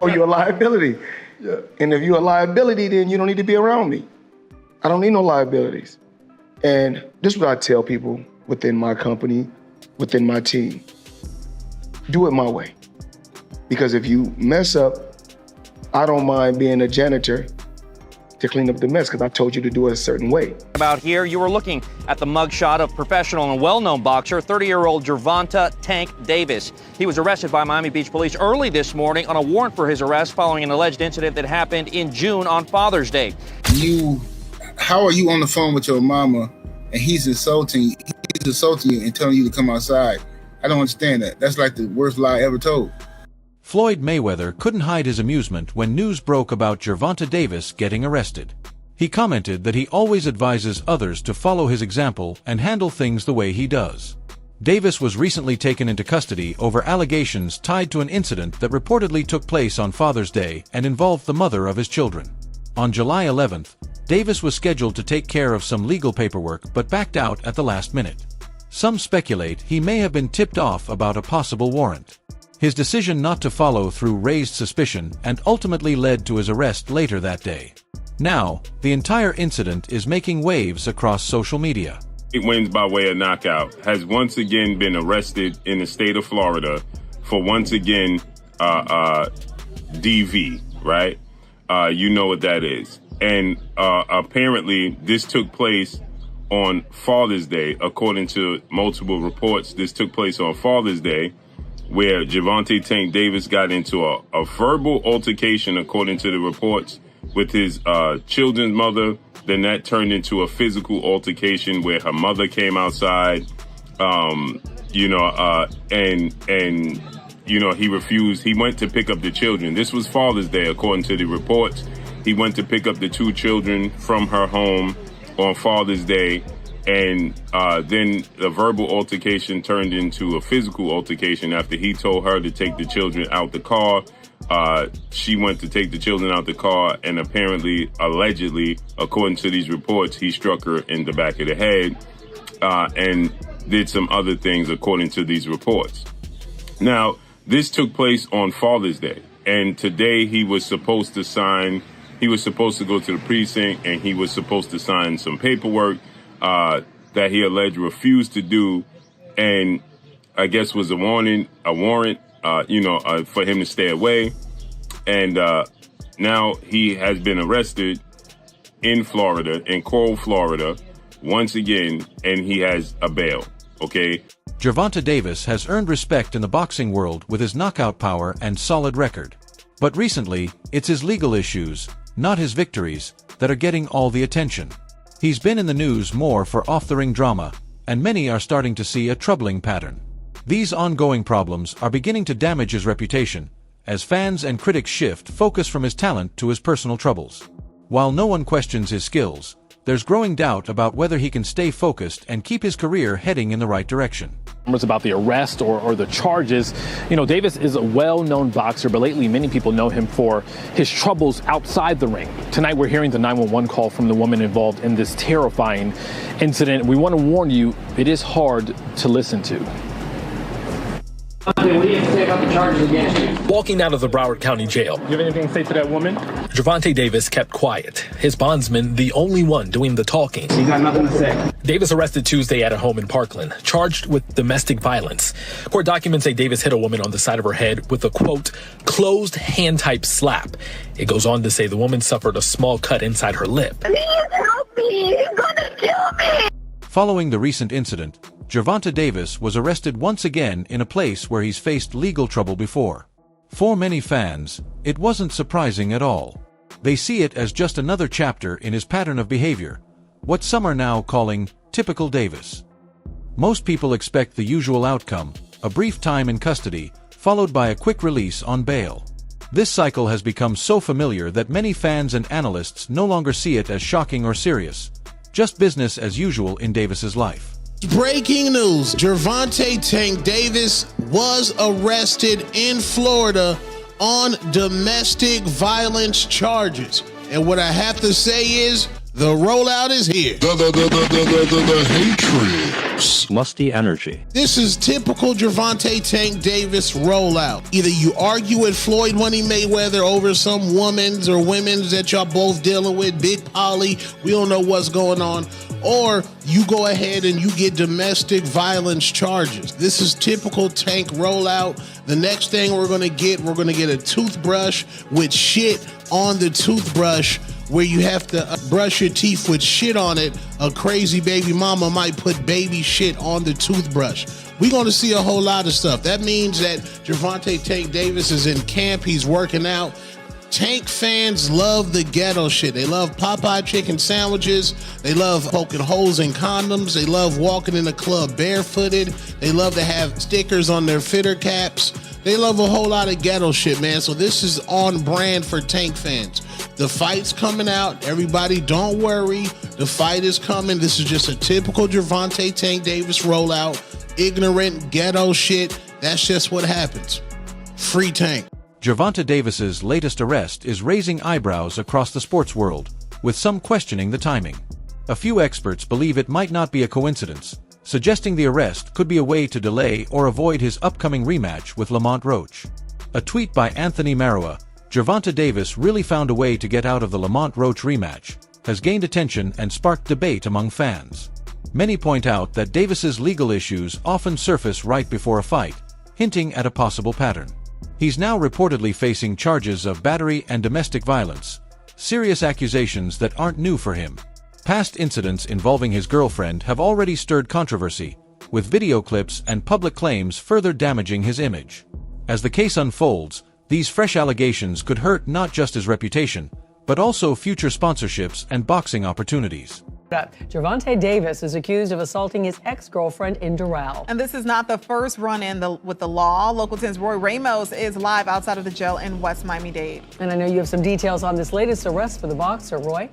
Oh, you're a liability. Yeah. And if you're a liability, then you don't need to be around me. I don't need no liabilities. And this is what I tell people within my company, within my team. Do it my way. Because if you mess up, I don't mind being a janitor to clean up the mess because I told you to do it a certain way. About here, you were looking at the mugshot of professional and well-known boxer, 30-year-old Gervonta "Tank" Davis. He was arrested by Miami Beach police early this morning on a warrant for his arrest following an alleged incident that happened in June on Father's Day. How are you on the phone with your mama and he's insulting you and telling you to come outside? I don't understand that. That's like the worst lie ever told. Floyd Mayweather couldn't hide his amusement when news broke about Gervonta Davis getting arrested. He commented that he always advises others to follow his example and handle things the way he does. Davis was recently taken into custody over allegations tied to an incident that reportedly took place on Father's Day and involved the mother of his children. On July 11th, Davis was scheduled to take care of some legal paperwork but backed out at the last minute. Some speculate he may have been tipped off about a possible warrant. His decision not to follow through raised suspicion and ultimately led to his arrest later that day. Now, the entire incident is making waves across social media. He wins by way of knockout, has once again been arrested in the state of Florida for once again DV, right? You know what that is. And apparently this took place on Father's Day. According to multiple reports, this took place on Father's Day, where Gervonta "Tank" Davis got into a verbal altercation, according to the reports, with his children's mother. Then that turned into a physical altercation where her mother came outside, and he refused. He went to pick up the children. This was Father's Day, according to the reports. He went to pick up the two children from her home on Father's Day. And then the verbal altercation turned into a physical altercation after he told her to take the children out the car. She went to take the children out the car, and apparently, allegedly, according to these reports, he struck her in the back of the head and did some other things, according to these reports. Now, this took place on Father's Day, and today he was supposed to go to the precinct, and he was supposed to sign some paperwork that he alleged refused to do, and I guess was a warrant, for him to stay away. And now he has been arrested in Florida, in Coral, Florida, once again, and he has a bail, okay? Gervonta Davis has earned respect in the boxing world with his knockout power and solid record. But recently, it's his legal issues, not his victories, that are getting all the attention. He's been in the news more for off-the-ring drama, and many are starting to see a troubling pattern. These ongoing problems are beginning to damage his reputation, as fans and critics shift focus from his talent to his personal troubles. While no one questions his skills, there's growing doubt about whether he can stay focused and keep his career heading in the right direction. About the arrest or the charges. Davis is a well-known boxer, but lately many people know him for his troubles outside the ring. Tonight we're hearing the 911 call from the woman involved in this terrifying incident. We want to warn you, it is hard to listen to. What do you have to say about the charges against you? Walking out of the Broward County Jail, Do you have anything to say to that woman? Gervonta Davis kept quiet, his bondsman the only one doing the talking. You got nothing to say. Davis arrested Tuesday at a home in Parkland, charged with domestic violence. Court documents say Davis hit a woman on the side of her head with a, quote, closed hand-type slap. It goes on to say the woman suffered a small cut inside her lip. Please help me! He's gonna kill me! Following the recent incident, Gervonta Davis was arrested once again in a place where he's faced legal trouble before. For many fans, it wasn't surprising at all. They see it as just another chapter in his pattern of behavior, what some are now calling typical Davis. Most people expect the usual outcome, a brief time in custody, followed by a quick release on bail. This cycle has become so familiar that many fans and analysts no longer see it as shocking or serious, just business as usual in Davis's life. Breaking news, Gervonta "Tank" Davis was arrested in Florida on domestic violence charges. And what I have to say is, The rollout is here. The hatred. Musty energy. This is typical Gervonta Tank Davis rollout. Either you argue with Floyd Mayweather over some women's or women's that y'all both dealing with, Big Polly, we don't know what's going on, or you go ahead and you get domestic violence charges. This is typical Tank rollout. The next thing we're gonna get a toothbrush with shit on the toothbrush, where you have to brush your teeth with shit on it. A crazy baby mama might put baby shit on the toothbrush. We're going to see a whole lot of stuff. That means that Gervonta Tank Davis is in camp. He's working out. Tank fans love the ghetto shit. They love Popeye chicken sandwiches. They love poking holes in condoms. They love walking in the club barefooted. They love to have stickers on their fitter caps. They love a whole lot of ghetto shit, man. So this is on brand for Tank fans. The fight's coming out. Everybody, don't worry. The fight is coming. This is just a typical Gervonta Tank Davis rollout. Ignorant ghetto shit. That's just what happens. Free Tank. Gervonta Davis's latest arrest is raising eyebrows across the sports world, with some questioning the timing. A few experts believe it might not be a coincidence, suggesting the arrest could be a way to delay or avoid his upcoming rematch with Lamont Roach. A tweet by Anthony Marua, Gervonta Davis really found a way to get out of the Lamont Roach rematch, has gained attention and sparked debate among fans. Many point out that Davis's legal issues often surface right before a fight, hinting at a possible pattern. He's now reportedly facing charges of battery and domestic violence, serious accusations that aren't new for him. Past incidents involving his girlfriend have already stirred controversy, with video clips and public claims further damaging his image. As the case unfolds, these fresh allegations could hurt not just his reputation, but also future sponsorships and boxing opportunities. Gervonta Davis is accused of assaulting his ex-girlfriend in Doral. And this is not the first run-in with the law. Local 10's Roy Ramos is live outside of the jail in West Miami-Dade. And I know you have some details on this latest arrest for the boxer, Roy.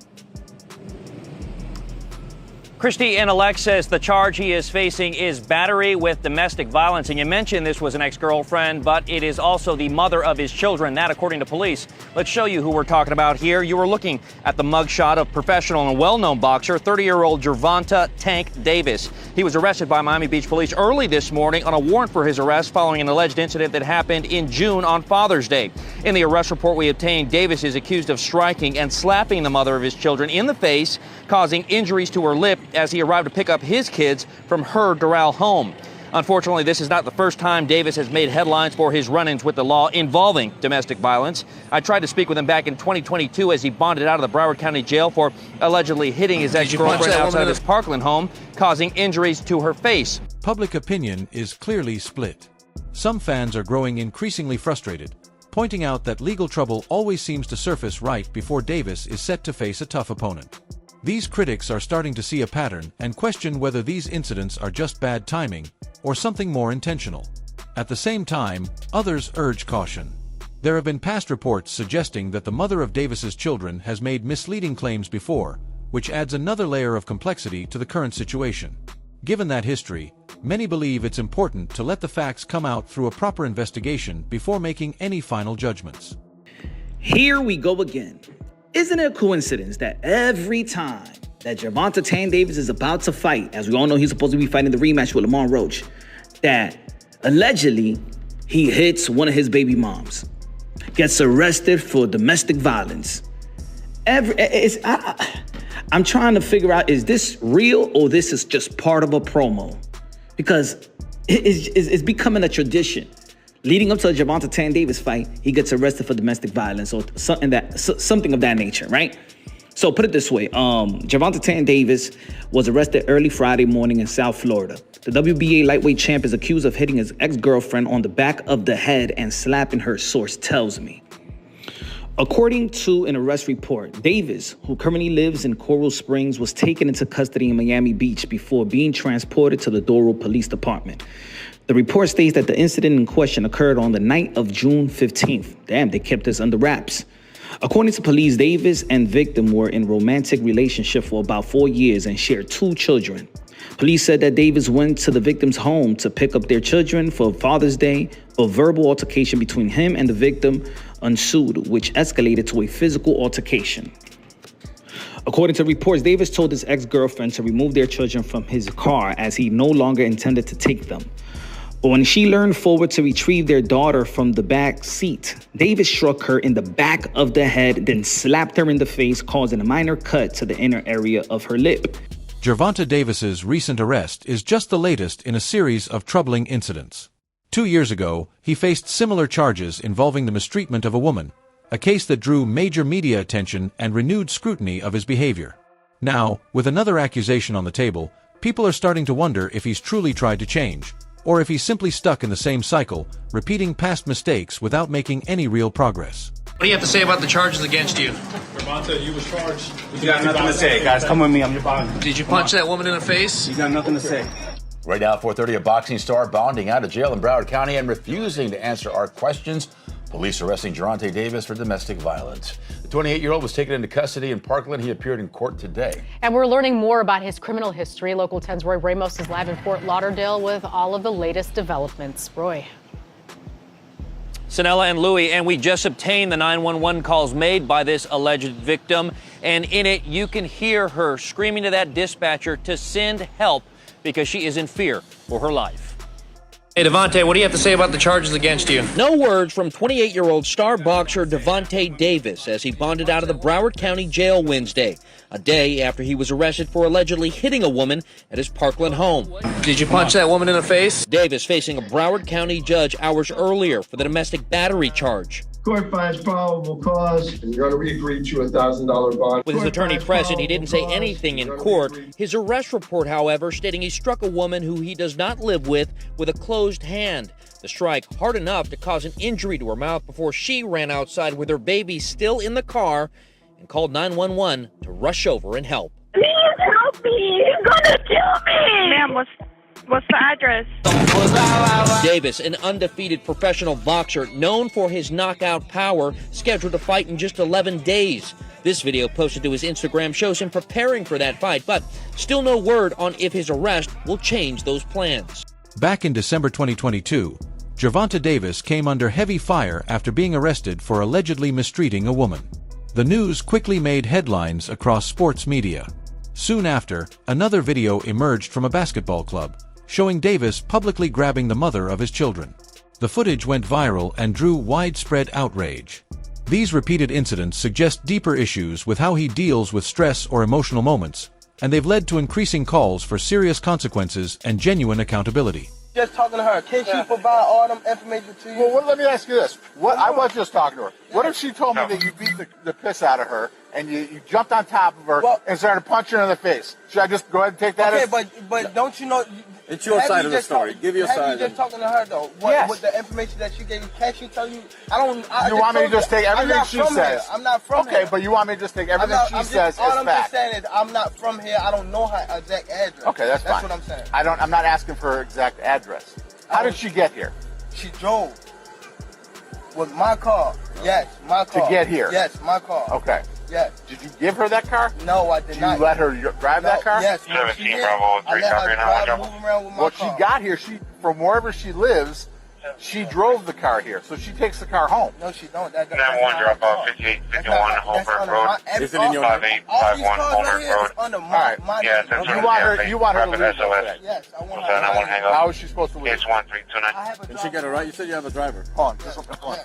Christy Inelec says the charge he is facing is battery with domestic violence. And you mentioned this was an ex-girlfriend, but it is also the mother of his children. That, according to police. Let's show you who we're talking about here. You were looking at the mugshot of professional and well-known boxer, 30-year-old Gervonta Tank Davis. He was arrested by Miami Beach police early this morning on a warrant for his arrest following an alleged incident that happened in June on Father's Day. In the arrest report we obtained, Davis is accused of striking and slapping the mother of his children in the face, causing injuries to her lip as he arrived to pick up his kids from her Doral home. Unfortunately, this is not the first time Davis has made headlines for his run-ins with the law involving domestic violence. I tried to speak with him back in 2022 as he bonded out of the Broward County Jail for allegedly hitting his ex-girlfriend outside his Parkland home, causing injuries to her face. Public opinion is clearly split. Some fans are growing increasingly frustrated, pointing out that legal trouble always seems to surface right before Davis is set to face a tough opponent. These critics are starting to see a pattern and question whether these incidents are just bad timing or something more intentional. At the same time, others urge caution. There have been past reports suggesting that the mother of Davis's children has made misleading claims before, which adds another layer of complexity to the current situation. Given that history, many believe it's important to let the facts come out through a proper investigation before making any final judgments. Here we go again. Isn't it a coincidence that every time that Gervonta Tank Davis is about to fight, as we all know he's supposed to be fighting the rematch with Lamont Roach, that allegedly he hits one of his baby moms, gets arrested for domestic violence? I'm trying to figure out, is this real or this is just part of a promo? Because it's becoming a tradition. Leading up to the Gervonta Tank Davis fight, he gets arrested for domestic violence or something of that nature, right? So put it this way, Gervonta Tank Davis was arrested early Friday morning in South Florida. The WBA lightweight champ is accused of hitting his ex-girlfriend on the back of the head and slapping her, source tells me. According to an arrest report, Davis, who currently lives in Coral Springs, was taken into custody in Miami Beach before being transported to the Doral Police Department. The report states that the incident in question occurred on the night of June 15th. Damn, they kept this under wraps. According to police, Davis and victim were in a romantic relationship for about 4 years and shared 2 children. Police said that Davis went to the victim's home to pick up their children for Father's Day. A verbal altercation between him and the victim ensued, which escalated to a physical altercation. According to reports, Davis told his ex-girlfriend to remove their children from his car as he no longer intended to take them. But when she leaned forward to retrieve their daughter from the back seat, Davis struck her in the back of the head, then slapped her in the face, causing a minor cut to the inner area of her lip. Gervonta Davis's recent arrest is just the latest in a series of troubling incidents. 2 years ago, he faced similar charges involving the mistreatment of a woman, a case that drew major media attention and renewed scrutiny of his behavior. Now, with another accusation on the table, people are starting to wonder if he's truly tried to change, or if he's simply stuck in the same cycle, repeating past mistakes without making any real progress. What do you have to say about the charges against you? Gervonta, you was charged. You got nothing to say, guys. Come with me. I'm your body. Did you punch that woman in the face? You got nothing to say. Right now, 4:30, a boxing star bonding out of jail in Broward County and refusing to answer our questions. Police arresting Gervonta Davis for domestic violence. The 28-year-old was taken into custody in Parkland. He appeared in court today. And we're learning more about his criminal history. Local 10's Roy Ramos is live in Fort Lauderdale with all of the latest developments. Roy. Sanella and Louie, and we just obtained the 911 calls made by this alleged victim. And in it, you can hear her screaming to that dispatcher to send help because she is in fear for her life. Hey, Devontae, what do you have to say about the charges against you? No words from 28-year-old star boxer Gervonta Davis as he bonded out of the Broward County Jail Wednesday, a day after he was arrested for allegedly hitting a woman at his Parkland home. Did you punch that woman in the face? Davis facing a Broward County judge hours earlier for the domestic battery charge. Court finds probable cause, and you're going to agree to a $1,000 bond. With his attorney present, he didn't say anything in court. His arrest report, however, stating he struck a woman who he does not live with a closed hand. The strike hard enough to cause an injury to her mouth before she ran outside with her baby still in the car and called 911 to rush over and help. Please help me! You're gonna kill me! Ma'am, what's the address? Davis, an undefeated professional boxer known for his knockout power, scheduled to fight in just 11 days. This video posted to his Instagram shows him preparing for that fight, but still no word on if his arrest will change those plans. Back in December 2022, Gervonta Davis came under heavy fire after being arrested for allegedly mistreating a woman. The news quickly made headlines across sports media. Soon after, another video emerged from a basketball club, showing Davis publicly grabbing the mother of his children. The footage went viral and drew widespread outrage. These repeated incidents suggest deeper issues with how he deals with stress or emotional moments, and they've led to increasing calls for serious consequences and genuine accountability. Just talking to her. Can she provide all them information to you? Well, let me ask you this. I was just talking to her. What if she told me that you beat the piss out of her and you jumped on top of her and started punching her in the face? Should I just go ahead and take that as... Okay, but don't you know... It's your side of the story. Give your side. You just talking to her, though. With the information that she gave you, can't she tell you... You want me to just take everything she says? I'm not from here. Okay, but you want me to just take everything she says as fact? All I'm just saying is I'm not from here. I don't know her exact address. Okay, that's fine. That's what I'm saying. I'm not asking for her exact address. How did she get here? She drove with my car. Yes, my car. To get here? Yes, my car. Okay. Yes. Did you give her that car? No, I did not. Did you let her drive that car? Yes. 17 Bravo 3 Well, she got here. From wherever she lives, she drove the car here, so she takes the car home. No, she don't. 9-1 drop off 5851 Holbrook Road. Is it in your name? 5851 Holbrook Road. All right. Yeah, you want her to leave that. Yes, I want her. How is she supposed to leave? It's 1329. Did she get it right? You said you have a driver. Hold on.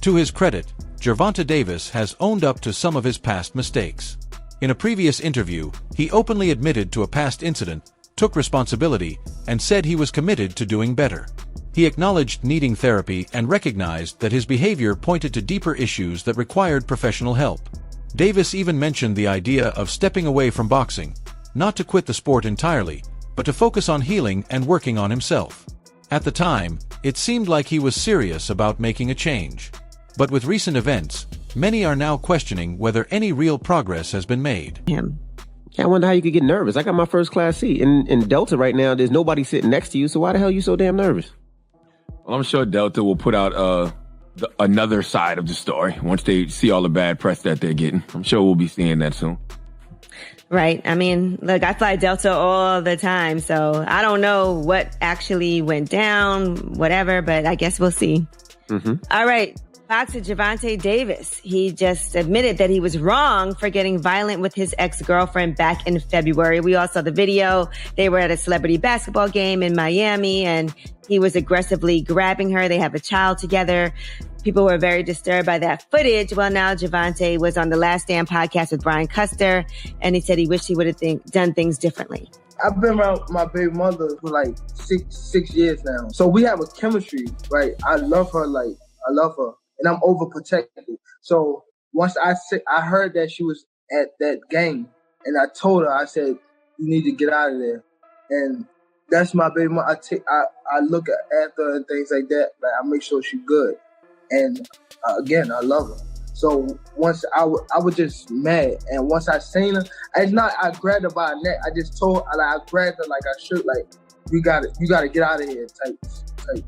To his credit, Gervonta Davis has owned up to some of his past mistakes. In a previous interview, he openly admitted to a past incident, took responsibility, and said he was committed to doing better. He acknowledged needing therapy and recognized that his behavior pointed to deeper issues that required professional help. Davis even mentioned the idea of stepping away from boxing, not to quit the sport entirely, but to focus on healing and working on himself. At the time, it seemed like he was serious about making a change. But with recent events, many are now questioning whether any real progress has been made. Yeah, I wonder how you could get nervous. I got my first class seat. In Delta right now, there's nobody sitting next to you, so why the hell are you so damn nervous? Well, I'm sure Delta will put out another side of the story once they see all the bad press that they're getting. I'm sure we'll be seeing that soon. Right. I mean, look, I fly Delta all the time, so I don't know what actually went down, whatever, but I guess we'll see. Mm-hmm. All right. boxer Gervonta Davis. He just admitted that he was wrong for getting violent with his ex-girlfriend back in February. We all saw the video. They were at a celebrity basketball game in Miami, and he was aggressively grabbing her. They have a child together. People were very disturbed by that footage. Well, now Gervonta was on the Last Stand podcast with Brian Custer, and he said he wished he would have done things differently. I've been around my baby mother for like six years now. So we have a chemistry, right? I love her, and I'm overprotective. So once I heard that she was at that game, and I told her, I said, you need to get out of there. And that's my baby mother. I look after her and things like that. Like, I make sure she's good. And again, I love her. So once I was just mad, and once I seen her, I grabbed her by her neck. I just told her, I grabbed her like I should, like you got to get out of here type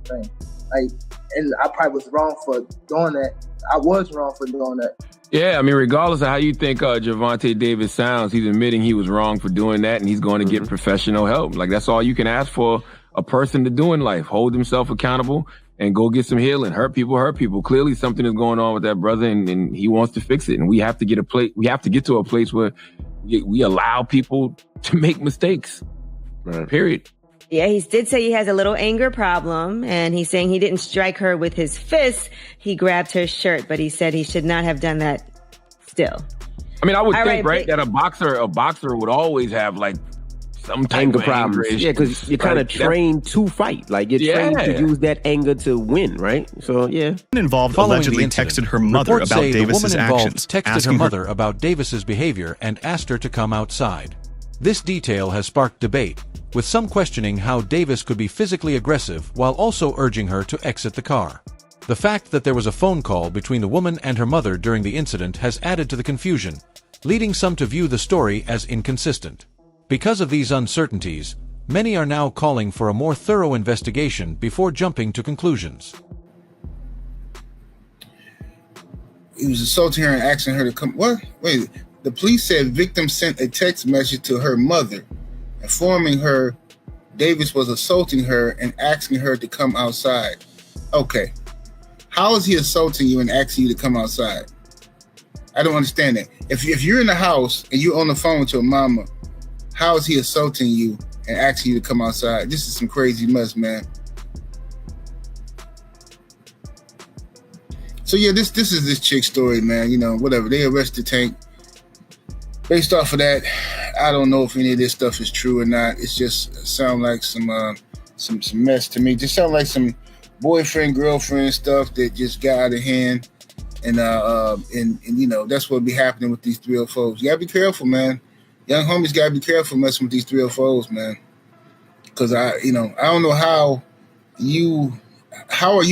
thing. Like, and I probably was wrong for doing that. I was wrong for doing that. Yeah, I mean, regardless of how you think Gervonta Davis sounds, he's admitting he was wrong for doing that, and he's going to get professional help. Like, that's all you can ask for a person to do in life: hold himself accountable and go get some healing. Hurt people. Clearly something is going on with that brother, and he wants to fix it. And we have to get to a place where we allow people to make mistakes. Right. Period. Yeah, he did say he has a little anger problem, and he's saying he didn't strike her with his fist. He grabbed her shirt, but he said he should not have done that still. I mean, I would think, right, that a boxer would always have like some type of problems. Yeah, because you're kind of trained to fight. Like, you're trained to use that anger to win, right? So, yeah. Involved allegedly texted her mother about Davis's actions. Texted her mother about Davis's behavior and asked her to come outside. This detail has sparked debate, with some questioning how Davis could be physically aggressive while also urging her to exit the car. The fact that there was a phone call between the woman and her mother during the incident has added to the confusion, leading some to view the story as inconsistent. Because of these uncertainties, many are now calling for a more thorough investigation before jumping to conclusions. He was assaulting her and asking her to come. What? Wait. The police said victim sent a text message to her mother, informing her Davis was assaulting her and asking her to come outside. Okay. How is he assaulting you and asking you to come outside? I don't understand that. If you're in the house and you're on the phone with your mama, how is he assaulting you and asking you to come outside? This is some crazy mess, man. So yeah, this is this chick's story, man. You know, whatever. They arrested Tank. Based off of that, I don't know if any of this stuff is true or not. It's just sound like some mess to me. Just sound like some boyfriend, girlfriend stuff that just got out of hand. And you know, that's what be happening with these 304s. You gotta be careful, man. Young homies gotta be careful messing with these 304s, man. Because I don't know how are you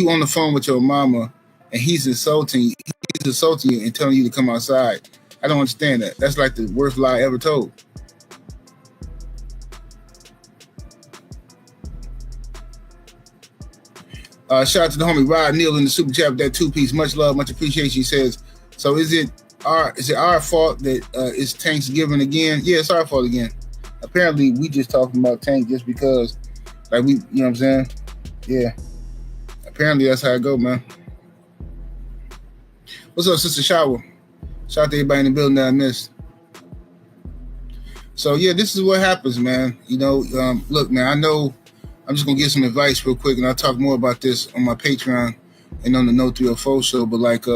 on the phone with your mama and he's insulting you and telling you to come outside. I don't understand that. That's like the worst lie ever told. Shout out to the homie Rod Neal in the super chat with that 2-piece. Much love, much appreciation. He says, so is it our fault that it's Tank's giving again? Yeah, it's our fault again. Apparently, we just talking about Tank just because, like, you know what I'm saying? Yeah. Apparently, that's how it go, man. What's up, Sister Shower? Shout out to everybody in the building that I missed. So, yeah, this is what happens, man. You know, look, man, I know I'm just going to give some advice real quick, and I'll talk more about this on my Patreon and on the No 304 show. But, like,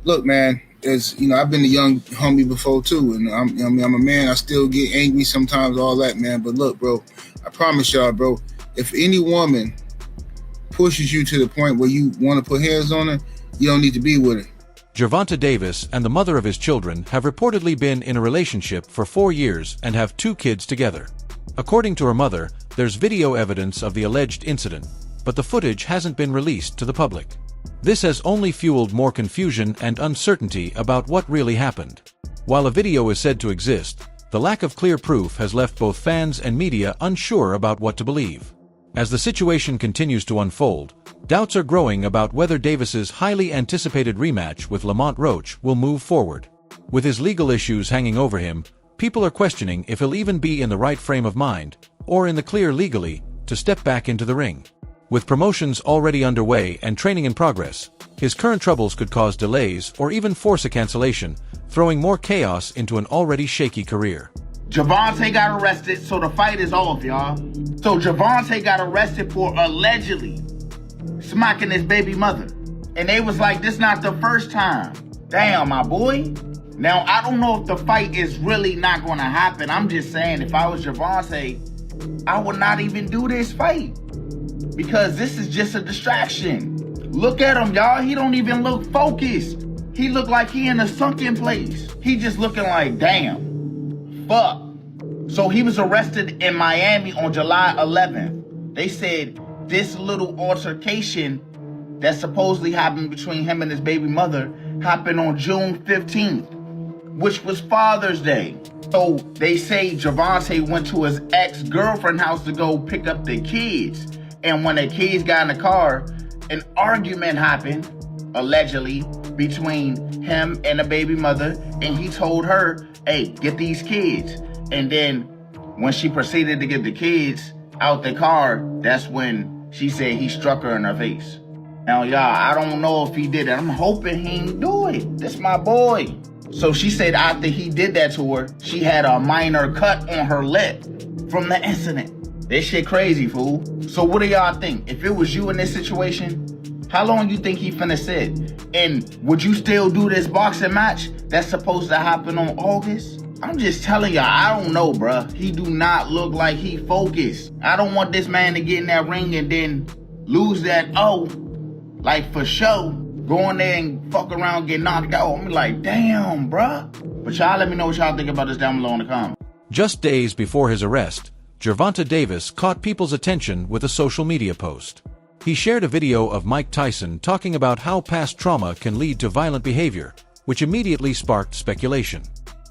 look, man, as you know, I've been a young homie before, too. And I'm a man. I still get angry sometimes, all that, man. But, look, bro, I promise y'all, bro, if any woman pushes you to the point where you want to put hands on her, you don't need to be with her. Gervonta Davis and the mother of his children have reportedly been in a relationship for 4 years and have 2 kids together. According to her mother, there's video evidence of the alleged incident, but the footage hasn't been released to the public. This has only fueled more confusion and uncertainty about what really happened. While a video is said to exist, the lack of clear proof has left both fans and media unsure about what to believe. As the situation continues to unfold, doubts are growing about whether Davis's highly anticipated rematch with Lamont Roach will move forward. With his legal issues hanging over him, people are questioning if he'll even be in the right frame of mind, or in the clear legally, to step back into the ring. With promotions already underway and training in progress, his current troubles could cause delays or even force a cancellation, throwing more chaos into an already shaky career. Gervonta got arrested, so the fight is off, y'all. So Gervonta got arrested for allegedly smacking his baby mother. And they was like, this not the first time. Damn, my boy. Now, I don't know if the fight is really not going to happen. I'm just saying, if I was Gervonta, I would not even do this fight. Because this is just a distraction. Look at him, y'all. He don't even look focused. He look like he in a sunken place. He just looking like, damn, fuck. So he was arrested in Miami on July 11th. They said this little altercation that supposedly happened between him and his baby mother happened on June 15th, which was Father's Day. So they say Gervonta went to his ex-girlfriend's house to go pick up the kids. And when the kids got in the car, an argument happened, allegedly, between him and the baby mother. And he told her, hey, get these kids. And then when she proceeded to get the kids out the car, that's when she said he struck her in her face. Now, y'all, I don't know if he did it. I'm hoping he didn't do it. This my boy. So she said after he did that to her, she had a minor cut on her lip from the incident. This shit crazy, fool. So what do y'all think? If it was you in this situation, how long you think he finna sit? And would you still do this boxing match that's supposed to happen on August? I'm just telling y'all, I don't know, bruh. He do not look like he focused. I don't want this man to get in that ring and then lose that like for show. Go in there and fuck around, get knocked out. I'm like, damn, bruh. But y'all let me know what y'all think about this down below in the comments. Just days before his arrest, Gervonta Davis caught people's attention with a social media post. He shared a video of Mike Tyson talking about how past trauma can lead to violent behavior, which immediately sparked speculation.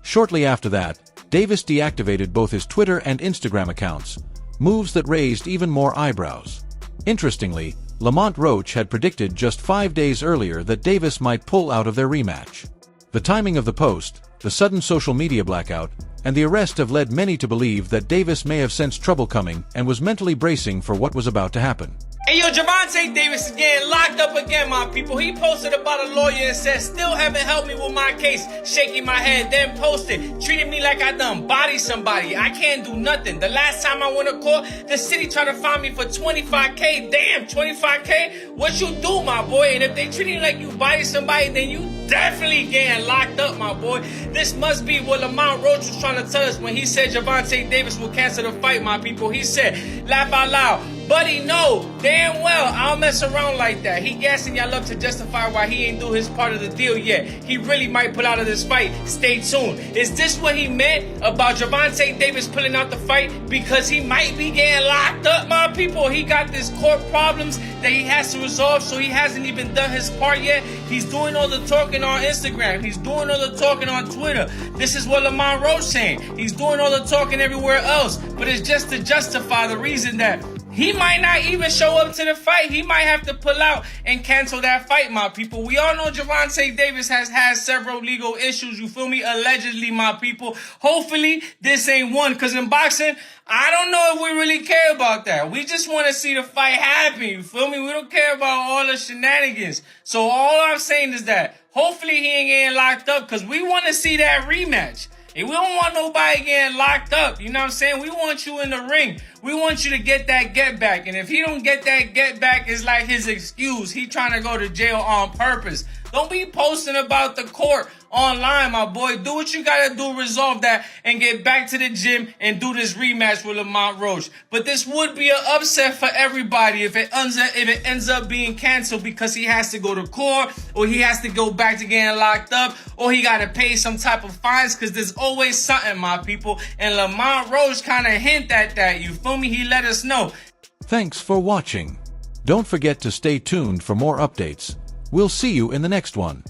Shortly after that, Davis deactivated both his Twitter and Instagram accounts, moves that raised even more eyebrows. Interestingly, Lamont Roach had predicted just 5 days earlier that Davis might pull out of their rematch. The timing of the post, the sudden social media blackout, and the arrest have led many to believe that Davis may have sensed trouble coming and was mentally bracing for what was about to happen. Hey, yo, Gervonta Davis is getting locked up again, my people. He posted about a lawyer and said, still haven't helped me with my case. Shaking my head, then posted, treating me like I done bodied somebody. I can't do nothing. The last time I went to court, the city tried to find me for $25K. Damn, $25K? What you do, my boy? And if they treat you like you bodied somebody, then you definitely getting locked up, my boy. This must be what Lamont Roach was trying to tell us when he said Gervonta Davis will cancel the fight, my people. He said, laugh out loud. Buddy, no, damn well, I don't mess around like that. He gassing y'all up to justify why he ain't do his part of the deal yet. He really might pull out of this fight. Stay tuned. Is this what he meant about Gervonta Davis pulling out the fight? Because he might be getting locked up, my people. He got this court problems that he has to resolve, so he hasn't even done his part yet. He's doing all the talking on Instagram. He's doing all the talking on Twitter. This is what Lamont Roach saying. He's doing all the talking everywhere else, but it's just to justify the reason that he might not even show up to the fight. He might have to pull out and cancel that fight, my people. We all know Gervonta Davis has had several legal issues, you feel me? Allegedly, my people. Hopefully, this ain't one, because in boxing, I don't know if we really care about that. We just want to see the fight happen, you feel me? We don't care about all the shenanigans. So all I'm saying is that hopefully he ain't getting locked up, because we want to see that rematch. And we don't want nobody getting locked up. You know what I'm saying? We want you in the ring. We want you to get that get back. And if he don't get that get back, it's like his excuse. He trying to go to jail on purpose. Don't be posting about the court online, my boy. Do what you got to do, resolve that, and get back to the gym and do this rematch with Lamont Roach. But this would be an upset for everybody if it ends up being canceled because he has to go to court, or he has to go back to getting locked up, or he got to pay some type of fines, because there's always something, my people. And Lamont Roach kind of hint at that, you feel me? He let us know. Thanks for watching. Don't forget to stay tuned for more updates. We'll see you in the next one.